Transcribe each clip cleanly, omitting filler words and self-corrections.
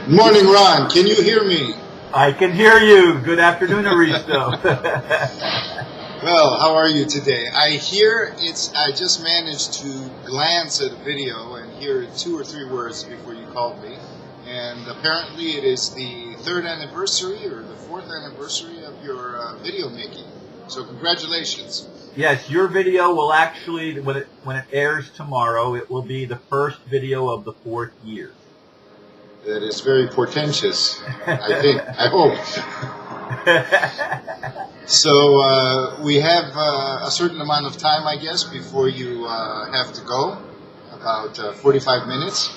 Morning, Ron. Can you hear me? I can hear you. Good afternoon, Aristo. Well, how are you today? I just managed to glance at a video and hear 2 or 3 words before you called me. And apparently it is the 3rd anniversary or the 4th anniversary of your video making. So congratulations. Yes, your video will actually, when it airs tomorrow, it will be the first video of the 4th year. That is very portentous, I think. I hope. So we have a certain amount of time, I guess, before you have to go. About 45 minutes.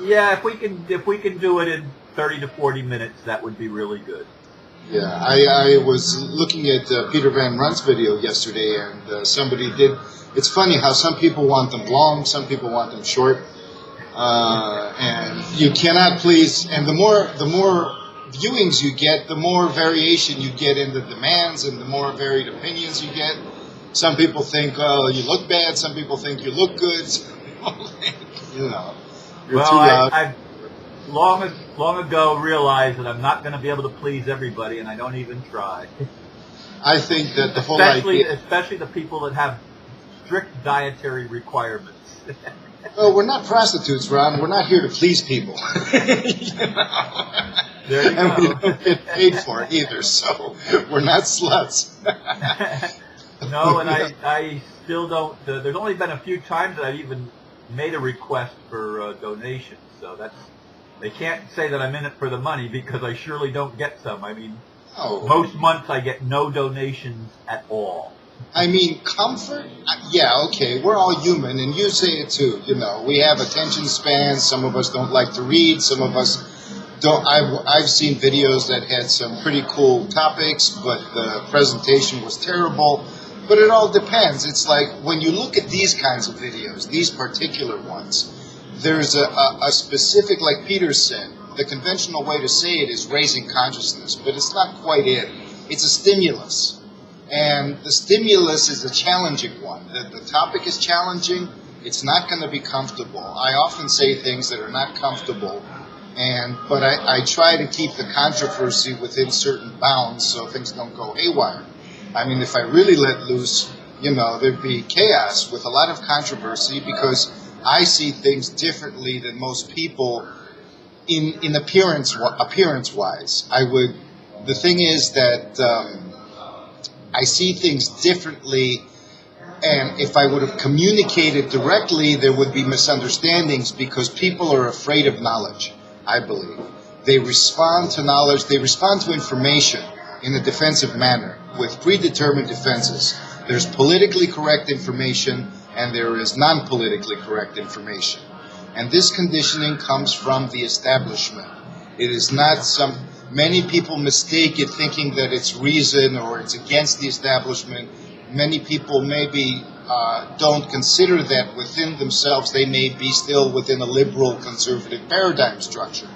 Yeah, if we can do it in 30 to 40 minutes, that would be really good. Yeah, I was looking at Peter Van Run's video yesterday, and somebody did. It's funny how some people want them long, some people want them short. And you cannot please, and the more viewings you get, the more variation you get in the demands and the more varied opinions you get. Some people think, oh, you look bad, some people think you look good, some people think, you're too loud. I've long ago realized that I'm not going to be able to please everybody, and I don't even try. I think that the whole idea... Especially the people that have strict dietary requirements. Well, we're not prostitutes, Ron. We're not here to please people. There you and go. we don't get paid for it either, so we're not sluts. No, and I still don't. There's only been a few times that I've even made a request for donations, so they can't say that I'm in it for the money because I surely don't get some. I mean, most months I get no donations at all. I mean, comfort? Yeah, okay, we're all human, and you say it too, We have attention spans, some of us don't like to read, some of us don't. I've seen videos that had some pretty cool topics, but the presentation was terrible. But it all depends. It's like, when you look at these kinds of videos, these particular ones, there's a specific, like Peter said, the conventional way to say it is raising consciousness, but it's not quite it. It's a stimulus. And the stimulus is a challenging one. The topic is challenging. It's not going to be comfortable. I often say things that are not comfortable, but I try to keep the controversy within certain bounds so things don't go haywire. I mean, if I really let loose, there'd be chaos with a lot of controversy because I see things differently than most people in appearance-wise. The thing is that... I see things differently, and if I would have communicated directly, there would be misunderstandings because people are afraid of knowledge, I believe. They respond to knowledge, they respond to information in a defensive manner with predetermined defenses. There's politically correct information and there is non-politically correct information. And this conditioning comes from the establishment. It is not Many people mistake it thinking that it's reason or it's against the establishment. Many people maybe don't consider that within themselves they may be still within a liberal conservative paradigm structure.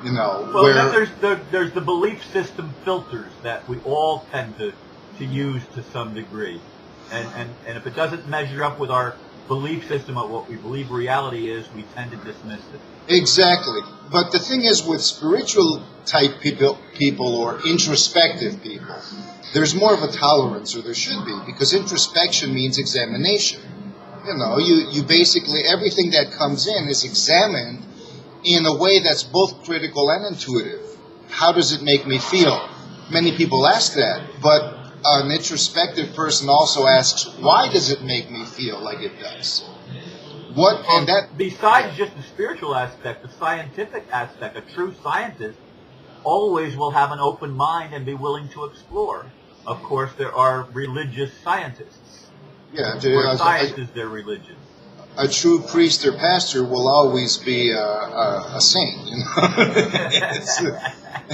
Well, there's the belief system filters that we all tend to use to some degree. And if it doesn't measure up with our belief system of what we believe reality is, we tend to dismiss it. Exactly. But the thing is, with spiritual type people or introspective people, there's more of a tolerance, or there should be, because introspection means examination. You basically, everything that comes in is examined in a way that's both critical and intuitive. How does it make me feel? Many people ask that, but an introspective person also asks, why does it make me feel like it does? Besides just the spiritual aspect, the scientific aspect, a true scientist always will have an open mind and be willing to explore. Of course, there are religious scientists. Yeah, science is their religion. A true priest or pastor will always be a saint,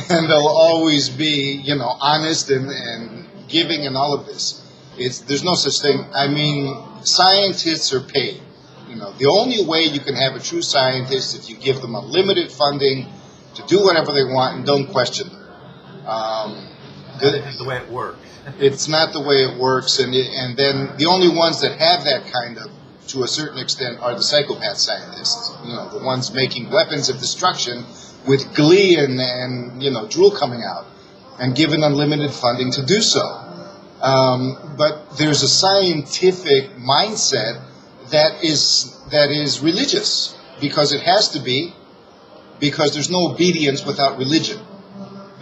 and they'll always be, honest and giving and all of this. There's no such thing. I mean, scientists are paid. The only way you can have a true scientist is if you give them unlimited funding to do whatever they want and don't question them. That isn't the way it works. It's not the way it works, and then the only ones that have that kind of, to a certain extent, are the psychopath scientists. The ones making weapons of destruction with glee and drool coming out, and given unlimited funding to do so. But there's a scientific mindset that is religious, because it has to be, because there's no obedience without religion.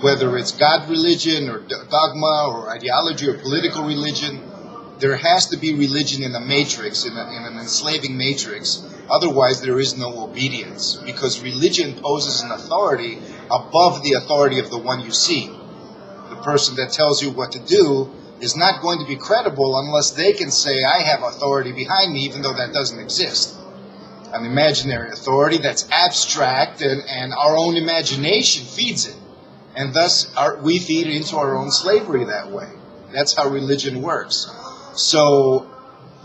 Whether it's God religion or dogma or ideology or political religion, there has to be religion in a matrix, in an enslaving matrix. Otherwise, there is no obedience, because religion poses an authority above the authority of the one you see. The person that tells you what to do is not going to be credible unless they can say, I have authority behind me, even though that doesn't exist. An imaginary authority that's abstract, and our own imagination feeds it. And thus we feed into our own slavery that way. That's how religion works. So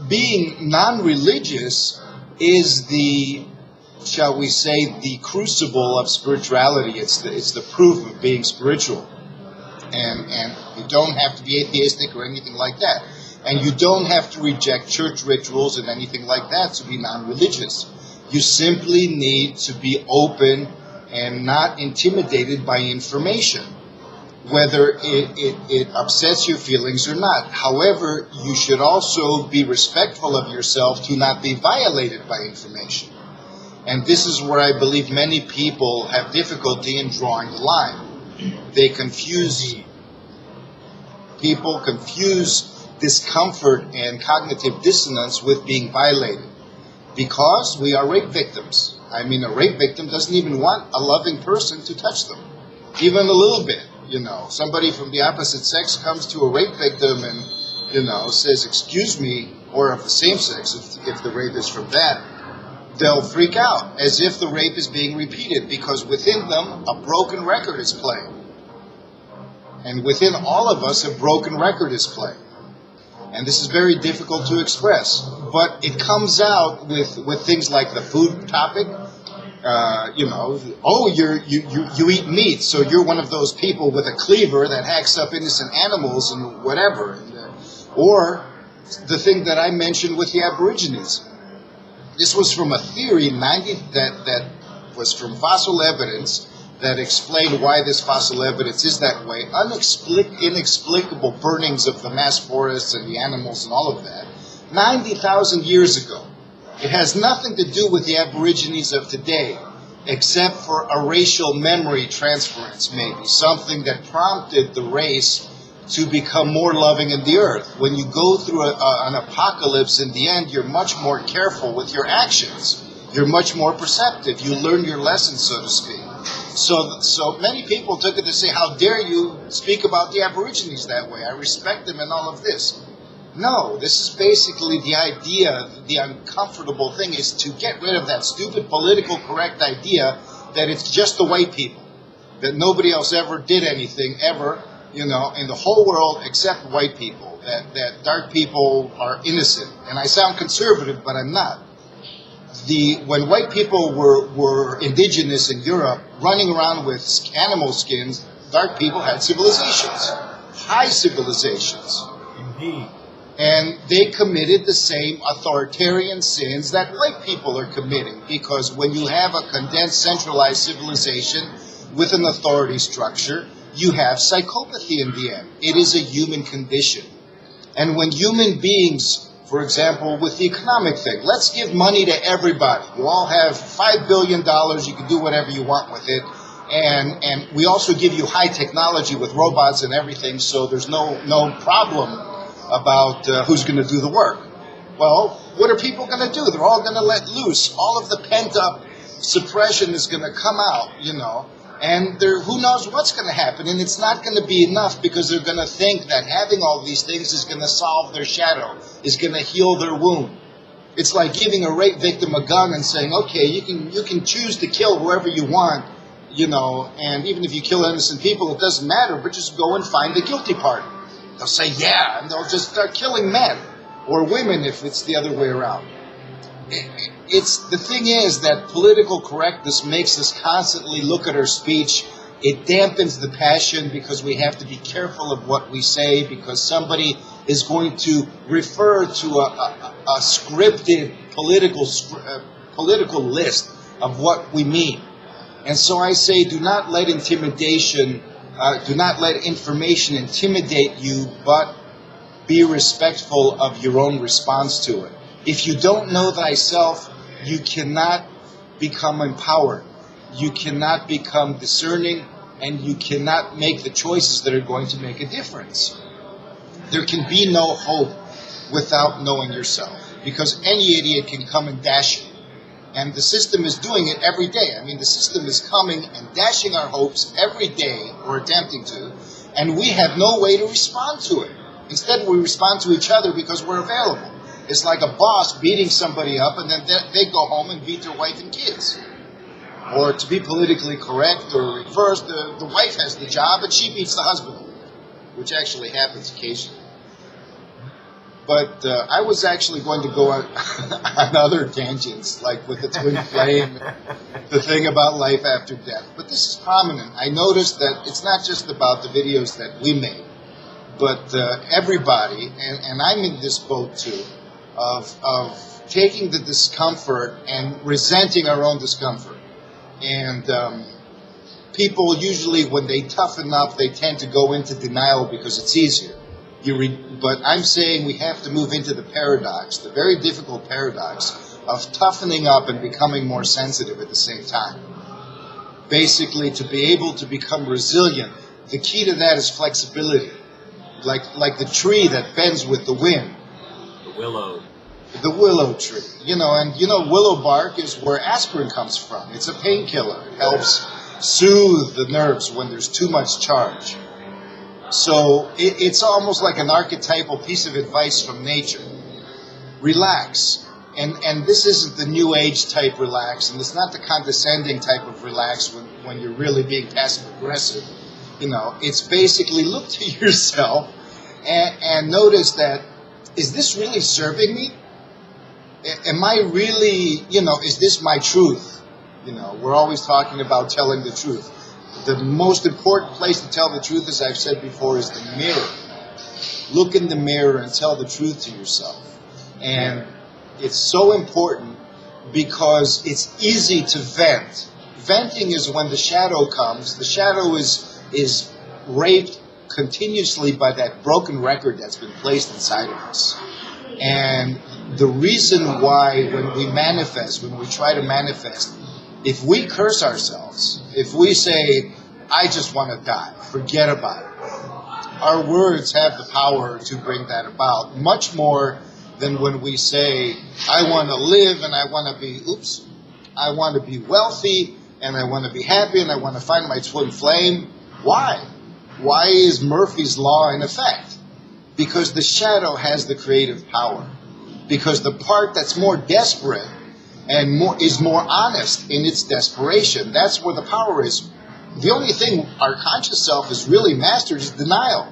being non-religious is the, shall we say, the crucible of spirituality. It's the proof of being spiritual. And you don't have to be atheistic or anything like that. And you don't have to reject church rituals and anything like that to be non-religious. You simply need to be open and not intimidated by information, whether it upsets your feelings or not. However, you should also be respectful of yourself to not be violated by information. And this is where I believe many people have difficulty in drawing the line. They confuse discomfort and cognitive dissonance with being violated, because we are rape victims. I mean, a rape victim doesn't even want a loving person to touch them, even a little bit. Somebody from the opposite sex comes to a rape victim and, says, excuse me, or of the same sex, if the rape is from that, they'll freak out as if the rape is being repeated, because within them a broken record is playing. And within all of us a broken record is playing. And this is very difficult to express, but it comes out with things like the food topic. You eat meat, so you're one of those people with a cleaver that hacks up innocent animals and whatever. Or the thing that I mentioned with the Aborigines. This was from a theory that was from fossil evidence that explained why this fossil evidence is that way. Inexplicable burnings of the mass forests and the animals and all of that. 90,000 years ago. It has nothing to do with the Aborigines of today, except for a racial memory transference, maybe. Something that prompted the race to become more loving in the earth. When you go through an apocalypse, in the end, you're much more careful with your actions. You're much more perceptive. You learn your lessons, so to speak. So many people took it to say, how dare you speak about the Aborigines that way? I respect them and all of this. No, this is basically the idea, the uncomfortable thing is to get rid of that stupid political correct idea that it's just the white people, that nobody else ever did anything, ever, in the whole world except white people, that dark people are innocent. And I sound conservative, but I'm not. When white people were indigenous in Europe, running around with animal skins, dark people had civilizations, high civilizations. Indeed. And they committed the same authoritarian sins that white people are committing, because when you have a condensed, centralized civilization with an authority structure, you have psychopathy in the end. It is a human condition. And when human beings, for example, with the economic thing, let's give money to everybody. You all have $5 billion, you can do whatever you want with it. And we also give you high technology with robots and everything, so there's no problem about who's going to do the work. Well, what are people going to do? They're all going to let loose. All of the pent-up suppression is going to come out, and who knows what's going to happen. And it's not going to be enough, because they're going to think that having all these things is going to solve their shadow, is going to heal their wound. It's like giving a rape victim a gun and saying, okay, you can choose to kill whoever you want, and even if you kill innocent people, it doesn't matter, but just go and find the guilty party. They'll say, yeah, and they'll just start killing men or women if it's the other way around. The thing is that political correctness makes us constantly look at our speech. It dampens the passion, because we have to be careful of what we say, because somebody is going to refer to a scripted political list of what we mean. And so I say, do not let information intimidate you, but be respectful of your own response to it. If you don't know thyself, you cannot become empowered. You cannot become discerning, and you cannot make the choices that are going to make a difference. There can be no hope without knowing yourself, because any idiot can come and dash you. And the system is doing it every day. I mean, the system is coming and dashing our hopes every day, or attempting to, and we have no way to respond to it. Instead, we respond to each other because we're available. It's like a boss beating somebody up, and then they go home and beat their wife and kids. Or to be politically correct or reversed, the wife has the job and she beats the husband, which actually happens occasionally. But I was actually going to go on other tangents, like with the twin flame, the thing about life after death. But this is prominent. I noticed that it's not just about the videos that we made, but everybody, and I'm in this boat too, of taking the discomfort and resenting our own discomfort. And people usually, when they toughen up, they tend to go into denial because it's easier. But I'm saying we have to move into the paradox, the very difficult paradox of toughening up and becoming more sensitive at the same time. Basically, to be able to become resilient, the key to that is flexibility. Like the tree that bends with the wind. The willow tree. And willow bark is where aspirin comes from. It's a painkiller. It helps soothe the nerves when there's too much charge. So it's almost like an archetypal piece of advice from nature. Relax. And this isn't the new age type relax, and it's not the condescending type of relax when you're really being passive aggressive. It's basically look to yourself and notice that, is this really serving me? Am I really, is this my truth? We're always talking about telling the truth. The most important place to tell the truth, as I've said before, is the mirror. Look in the mirror and tell the truth to yourself. And it's so important because it's easy to vent. Venting is when the shadow comes. The shadow is raped continuously by that broken record that's been placed inside of us. And the reason why when we try to manifest, if we curse ourselves, if we say, I just want to die, forget about it, our words have the power to bring that about, much more than when we say, I want to live and I want to be wealthy and I want to be happy and I want to find my twin flame. Why? Why is Murphy's Law in effect? Because the shadow has the creative power. Because the part that's more desperate and is more honest in its desperation, that's where the power is. The only thing our conscious self is really mastered is denial.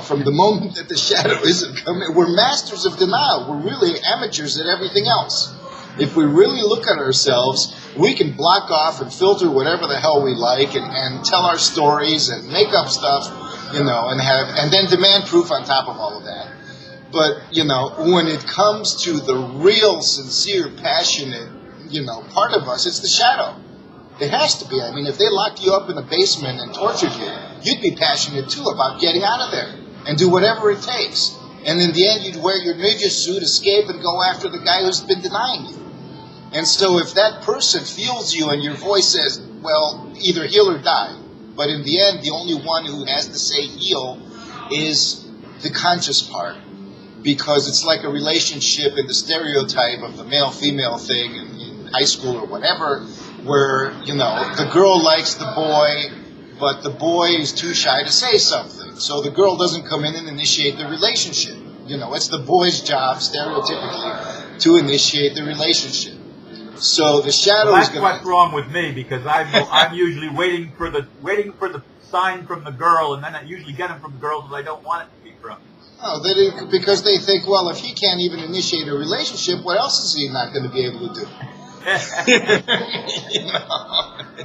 From the moment that the shadow isn't coming, we're masters of denial. We're really amateurs at everything else. If we really look at ourselves, we can block off and filter whatever the hell we like and tell our stories and make up stuff, and then demand proof on top of all of that. But, when it comes to the real, sincere, passionate, part of us, it's the shadow. It has to be. I mean, if they locked you up in a basement and tortured you, you'd be passionate, too, about getting out of there and do whatever it takes. And in the end, you'd wear your ninja suit, escape, and go after the guy who's been denying you. And so if that person feels you and your voice says, well, either heal or die, but in the end, the only one who has to say heal is the conscious part. Because it's like a relationship in the stereotype of the male-female thing in high school or whatever, where, the girl likes the boy, but the boy is too shy to say something. So the girl doesn't come in and initiate the relationship. It's the boy's job, stereotypically, to initiate the relationship. So the shadow is going to... That's what's wrong with me, because I'm usually waiting for the sign from the girl, and then I usually get them from girls that I don't want it to be from. Oh, because they think, well, if he can't even initiate a relationship, what else is he not going to be able to do?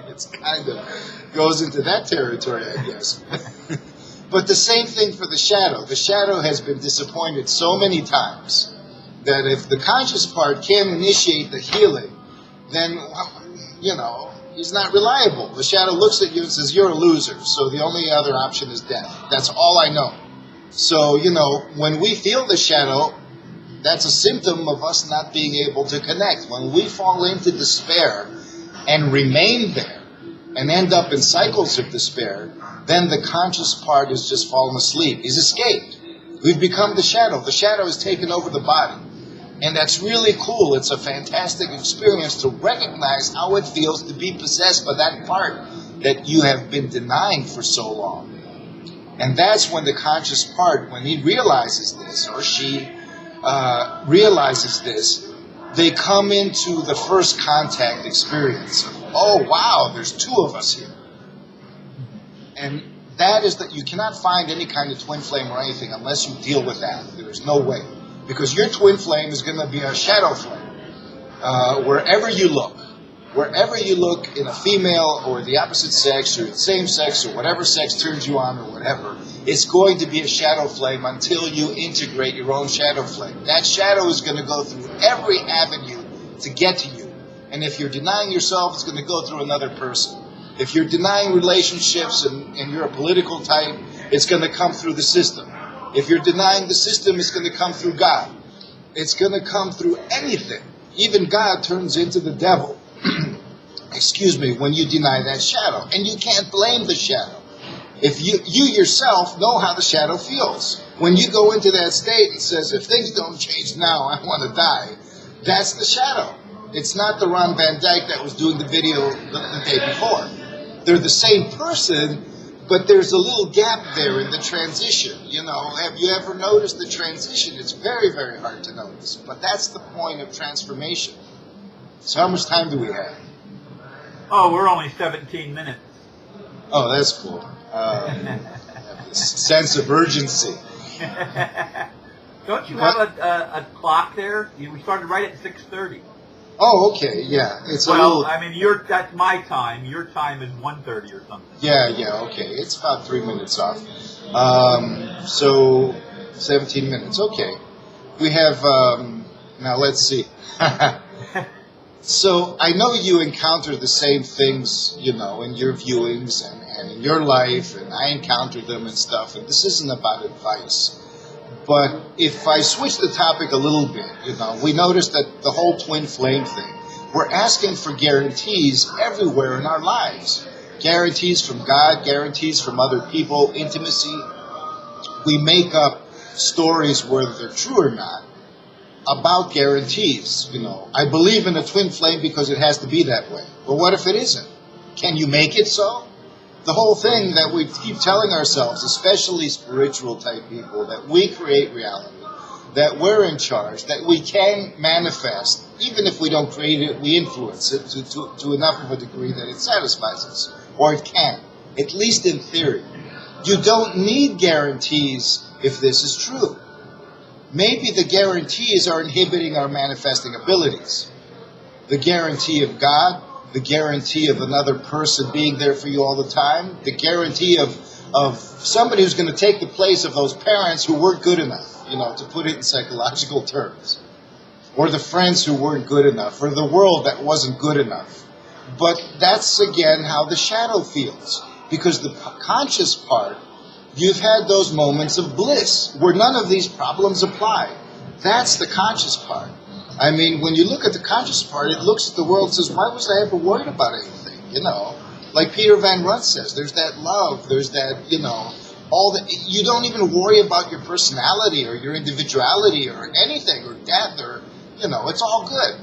It's kind of goes into that territory, I guess. But the same thing for the shadow. The shadow has been disappointed so many times that if the conscious part can't initiate the healing, then, He's not reliable. The shadow looks at you and says, you're a loser, so the only other option is death. That's all I know. So, when we feel the shadow, that's a symptom of us not being able to connect. When we fall into despair and remain there and end up in cycles of despair, then the conscious part is just fallen asleep. He's escaped. We've become the shadow. The shadow has taken over the body. And that's really cool. It's a fantastic experience to recognize how it feels to be possessed by that part that you have been denying for so long. And that's when the conscious part, when he realizes this, or she realizes this, they come into the first contact experience of, oh, wow, there's two of us here. And that is that you cannot find any kind of twin flame or anything unless you deal with that. There is no way. Because your twin flame is going to be a shadow flame. Wherever you look in a female or the opposite sex or the same sex or whatever sex turns you on or whatever, it's going to be a shadow flame until you integrate your own shadow flame. That shadow is going to go through every avenue to get to you. And if you're denying yourself, it's going to go through another person. If you're denying relationships and you're a political type, it's going to come through the system. If you're denying the system, it's going to come through God. It's going to come through anything. Even God turns into the devil. Excuse me, when you deny that shadow. And you can't blame the shadow. If you yourself know how the shadow feels. When you go into that state and says, if things don't change now, I want to die, that's the shadow. It's not the Ron Van Dyke that was doing the video the day before. They're the same person, but there's a little gap there in the transition. Have you ever noticed the transition? It's very, very hard to notice. But that's the point of transformation. So how much time do we have? Oh, we're only 17 minutes. Oh, that's cool. I have this sense of urgency. Don't you have a clock there? We started right at 6:30. Oh, okay, yeah. It's that's my time. Your time is 1:30 or something. Yeah, okay. It's about 3 minutes off. So 17 minutes. Okay. We have, now let's see. So I know you encounter the same things, in your viewings and in your life, and I encounter them and stuff, and this isn't about advice. But if I switch the topic a little bit, we notice that the whole twin flame thing, we're asking for guarantees everywhere in our lives. Guarantees from God, guarantees from other people, intimacy. We make up stories, whether they're true or not, about guarantees. I believe in a twin flame because it has to be that way. But what if it isn't? Can you make it so? The whole thing that we keep telling ourselves, especially spiritual type people, that we create reality, that we're in charge, that we can manifest, even if we don't create it, we influence it to enough of a degree that it satisfies us, or it can, at least in theory. You don't need guarantees if this is true. Maybe the guarantees are inhibiting our manifesting abilities. The guarantee of God, the guarantee of another person being there for you all the time, the guarantee of somebody who's going to take the place of those parents who weren't good enough, to put it in psychological terms, or the friends who weren't good enough, or the world that wasn't good enough. But that's, again, how the shadow feels, because the conscious part, you've had those moments of bliss where none of these problems apply. That's the conscious part. I mean, when you look at the conscious part, it looks at the world and says, why was I ever worried about anything? Like Peter Van Runt says, there's that love, there's that, you don't even worry about your personality or your individuality or anything or death or, it's all good.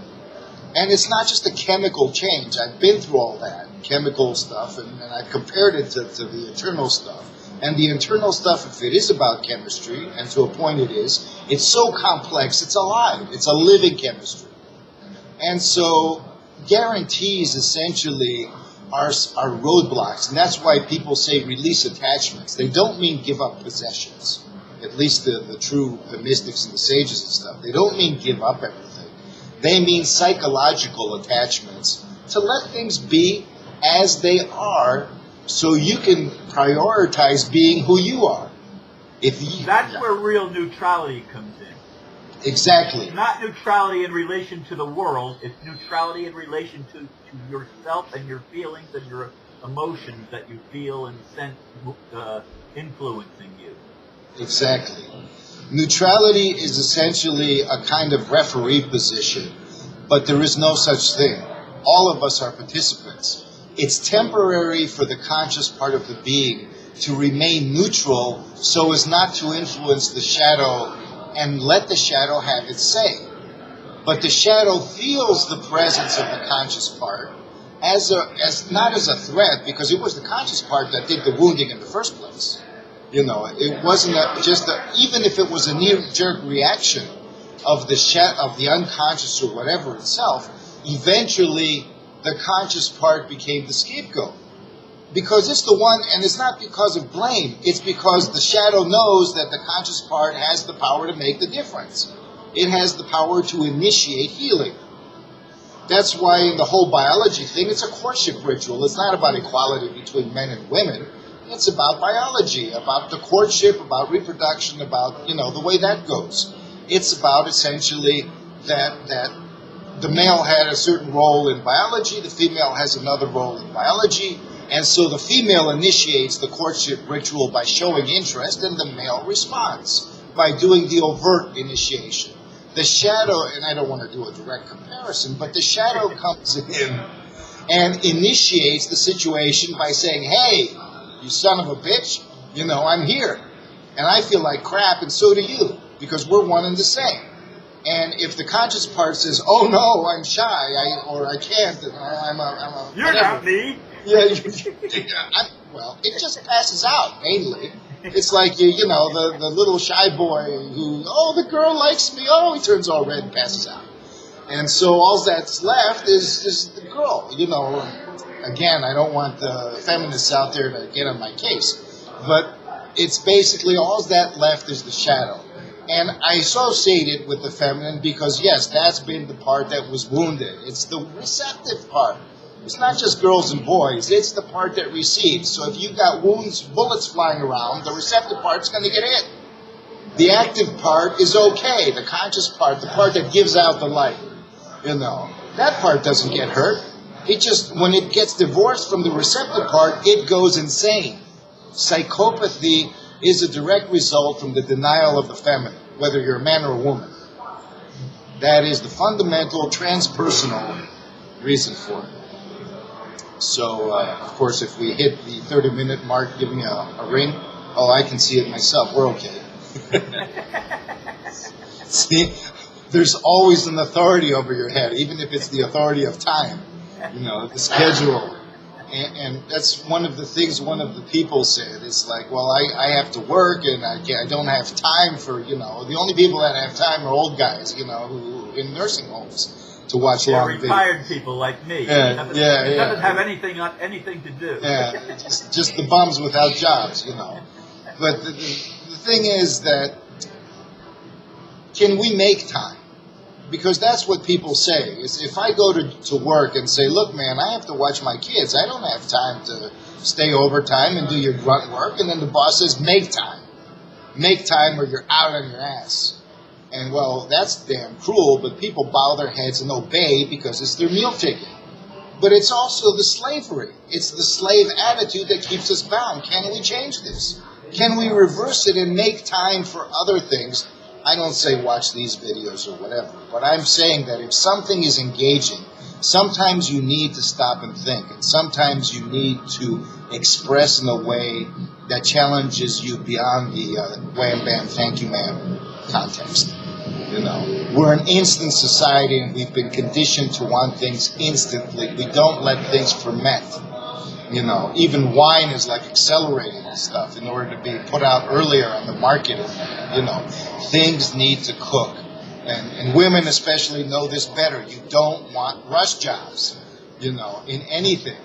And it's not just a chemical change. I've been through all that chemical stuff and I've compared it to the internal stuff. And the internal stuff, if it is about chemistry, and to a point it is, it's so complex, it's alive. It's a living chemistry. And so guarantees essentially are roadblocks. And that's why people say release attachments. They don't mean give up possessions. At least the mystics and the sages and stuff. They don't mean give up everything. They mean psychological attachments to let things be as they are, so you can prioritize being who you are. That's where real neutrality comes in. Exactly. Not neutrality in relation to the world. It's neutrality in relation to yourself and your feelings and your emotions that you feel and sense influencing you. Exactly. Neutrality is essentially a kind of referee position, but there is no such thing. All of us are participants. It's temporary for the conscious part of the being to remain neutral so as not to influence the shadow and let the shadow have its say. But the shadow feels the presence of the conscious part as not as a threat, because it was the conscious part that did the wounding in the first place. You know, it wasn't even if it was a knee-jerk reaction of the unconscious or whatever itself, eventually the conscious part became the scapegoat. Because it's the one, and it's not because of blame, it's because the shadow knows that the conscious part has the power to make the difference. It has the power to initiate healing. That's why in the whole biology thing, it's a courtship ritual. It's not about equality between men and women. It's about biology, about the courtship, about reproduction, about, the way that goes. It's about essentially that the male had a certain role in biology, the female has another role in biology, and so the female initiates the courtship ritual by showing interest, and the male responds by doing the overt initiation. The shadow, and I don't want to do a direct comparison, but the shadow comes in and initiates the situation by saying, hey, you son of a bitch, I'm here. And I feel like crap, and so do you, because we're one and the same. And if the conscious part says, oh no, I'm shy, I can't, I'm a You're whatever. Not me. Yeah, well, it just passes out, mainly. It's like, the little shy boy who, the girl likes me, he turns all red and passes out. And so all that's left is the girl, Again, I don't want the feminists out there to get on my case, but it's basically all that left is the shadow. And I associate it with the feminine because, yes, that's been the part that was wounded. It's the receptive part. It's not just girls and boys, it's the part that receives. So if you've got wounds, bullets flying around, the receptive part's going to get hit. The active part is okay. The conscious part, the part that gives out the light, that part doesn't get hurt. It just, when it gets divorced from the receptive part, it goes insane. Psychopathy is a direct result from the denial of the feminine, whether you're a man or a woman. That is the fundamental transpersonal reason for it. So, of course, if we hit the 30-minute mark, give me a ring. Oh, I can see it myself. We're okay. See, there's always an authority over your head, even if it's the authority of time, the schedule. And that's one of the things one of the people said. It's like, well, I have to work and I don't have time for, the only people that have time are old guys, who in nursing homes. To watch long videos. Retired people like me. It doesn't have anything to do. Yeah, just the bums without jobs, But the thing is that, can we make time? Because that's what people say. Is if I go to work and say, look, man, I have to watch my kids. I don't have time to stay overtime and do your grunt work. And then the boss says, make time. Make time or you're out on your ass. And, well, that's damn cruel, but people bow their heads and obey because it's their meal ticket. But it's also the slavery. It's the slave attitude that keeps us bound. Can we change this? Can we reverse it and make time for other things? I don't say watch these videos or whatever, but I'm saying that if something is engaging, sometimes you need to stop and think, and sometimes you need to express in a way that challenges you beyond the wham, bam, thank you, ma'am context. We're an instant society, and we've been conditioned to want things instantly. We don't let things ferment. Even wine is like accelerating and stuff in order to be put out earlier on the market. Things need to cook. And women especially know this better. You don't want rush jobs, in anything.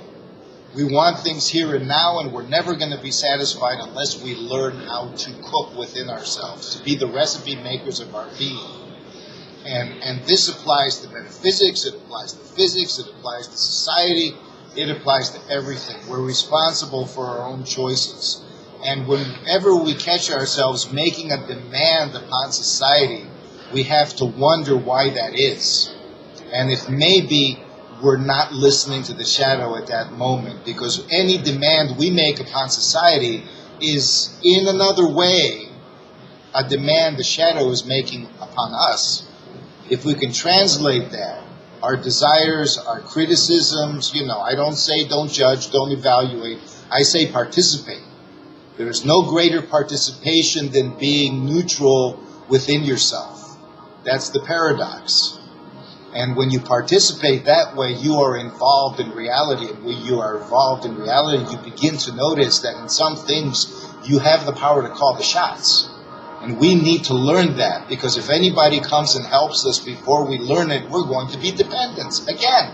We want things here and now, and we're never going to be satisfied unless we learn how to cook within ourselves, to be the recipe makers of our being. And this applies to metaphysics, it applies to physics, it applies to society, it applies to everything. We're responsible for our own choices. And whenever we catch ourselves making a demand upon society we have to wonder why that is. And if maybe we're not listening to the shadow at that moment, because any demand we make upon society is in another way a demand the shadow is making upon us. If we can translate that, our desires, our criticisms, I don't say don't judge, don't evaluate. I say participate. There is no greater participation than being neutral within yourself. That's the paradox. And when you participate that way, you are involved in reality. And when you are involved in reality, you begin to notice that in some things, you have the power to call the shots. And we need to learn that, because if anybody comes and helps us before we learn it, we're going to be dependents. Again,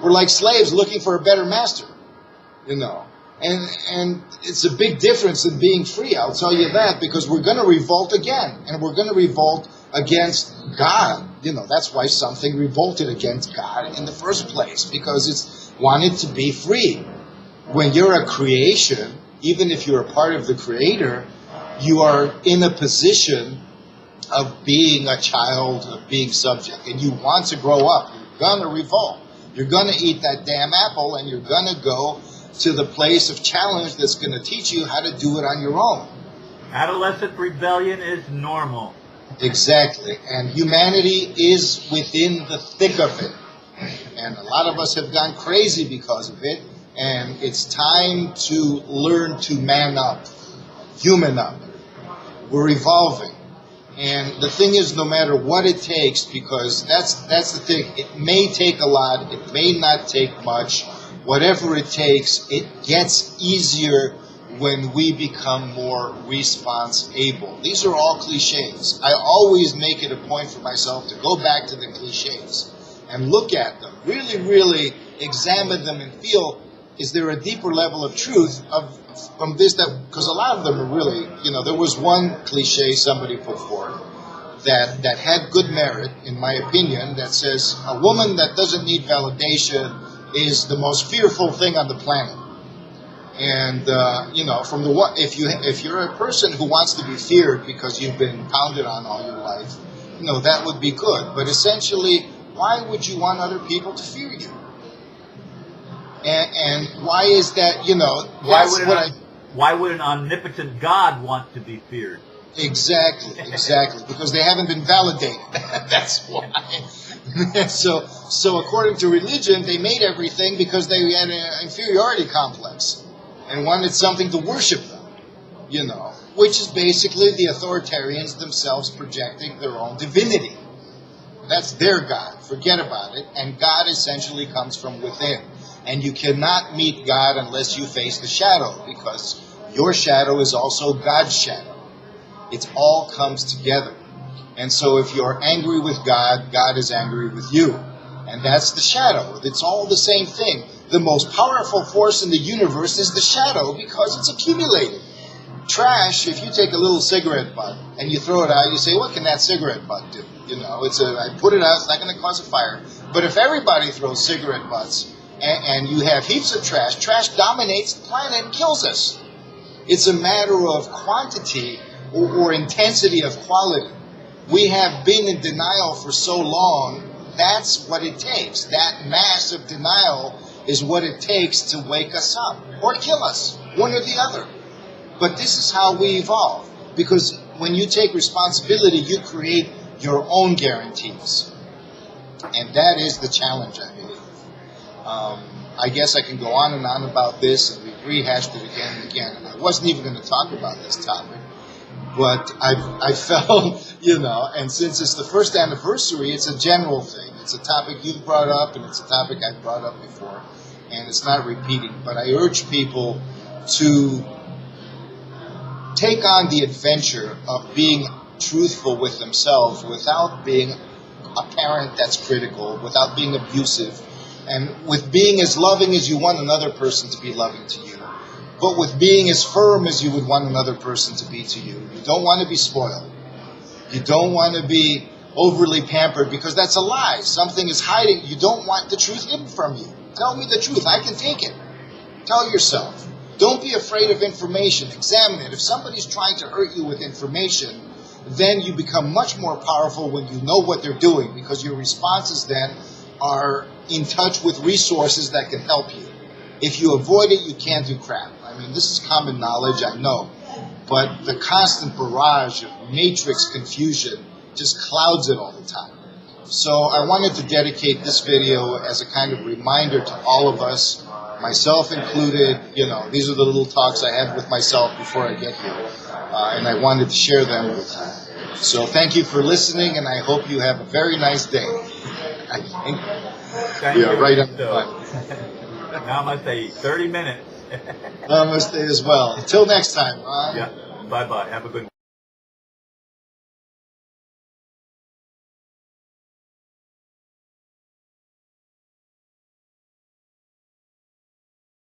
we're like slaves looking for a better master, And it's a big difference in being free, I'll tell you that, because we're going to revolt again. And we're going to revolt against God. That's why something revolted against God in the first place, because it's wanted to be free. When you're a creation, even if you're a part of the Creator, you are in a position of being a child, of being subject, and you want to grow up. You're going to revolt. You're going to eat that damn apple, and you're going to go to the place of challenge that's going to teach you how to do it on your own. Adolescent rebellion is normal. Exactly. And humanity is within the thick of it. And a lot of us have gone crazy because of it. And it's time to learn to man up, human up. We're evolving. And the thing is, no matter what it takes, because that's the thing, it may take a lot, it may not take much. Whatever it takes, it gets easier when we become more response-able. These are all cliches. I always make it a point for myself to go back to the cliches and look at them, really, really examine them and feel, is there a deeper level of truth from this? Because a lot of them are really, there was one cliche somebody put forward that had good merit, in my opinion, that says a woman that doesn't need validation is the most fearful thing on the planet. And if you're a person who wants to be feared because you've been pounded on all your life, that would be good. But essentially, why would you want other people to fear you? And why is that? Why would an omnipotent God want to be feared? Exactly, because they haven't been validated. That's why. So according to religion, they made everything because they had an inferiority complex and wanted something to worship them, which is basically the authoritarians themselves projecting their own divinity. That's their God. Forget about it. And God essentially comes from within. And you cannot meet God unless you face the shadow, because your shadow is also God's shadow. It all comes together. And so if you're angry with God, God is angry with you. And that's the shadow. It's all the same thing. The most powerful force in the universe is the shadow because it's accumulated. Trash, if you take a little cigarette butt and you throw it out, you say, what can that cigarette butt do? I put it out, it's not going to cause a fire. But if everybody throws cigarette butts and you have heaps of trash dominates the planet and kills us. It's a matter of quantity or intensity of quality. We have been in denial for so long, that's what it takes. That mass of denial is what it takes to wake us up or kill us, one or the other. But this is how we evolve, because when you take responsibility, you create your own guarantees. And that is the challenge, I believe. I guess I can go on and on about this, and we've rehashed it again and again. And I wasn't even going to talk about this topic. But I felt, and since it's the first anniversary, it's a general thing. It's a topic you brought up, and it's a topic I brought up before, and it's not repeating. But I urge people to take on the adventure of being truthful with themselves without being a parent that's critical, without being abusive, and with being as loving as you want another person to be loving to you. But with being as firm as you would want another person to be to you. You don't want to be spoiled. You don't want to be overly pampered, because that's a lie. Something is hiding. You don't want the truth hidden from you. Tell me the truth. I can take it. Tell yourself. Don't be afraid of information. Examine it. If somebody's trying to hurt you with information, then you become much more powerful when you know what they're doing, because your responses then are in touch with resources that can help you. If you avoid it, you can't do crap. I mean, this is common knowledge, I know. But the constant barrage of matrix confusion just clouds it all the time. So I wanted to dedicate this video as a kind of reminder to all of us, myself included. You know, these are the little talks I had with myself before I get here. And I wanted to share them with you. So thank you for listening, and I hope you have a very nice day. Thank you. Right on the button. Namaste. 30 minutes. Namaste as well. Until next time, Ron. Yeah. Bye-bye. Have a good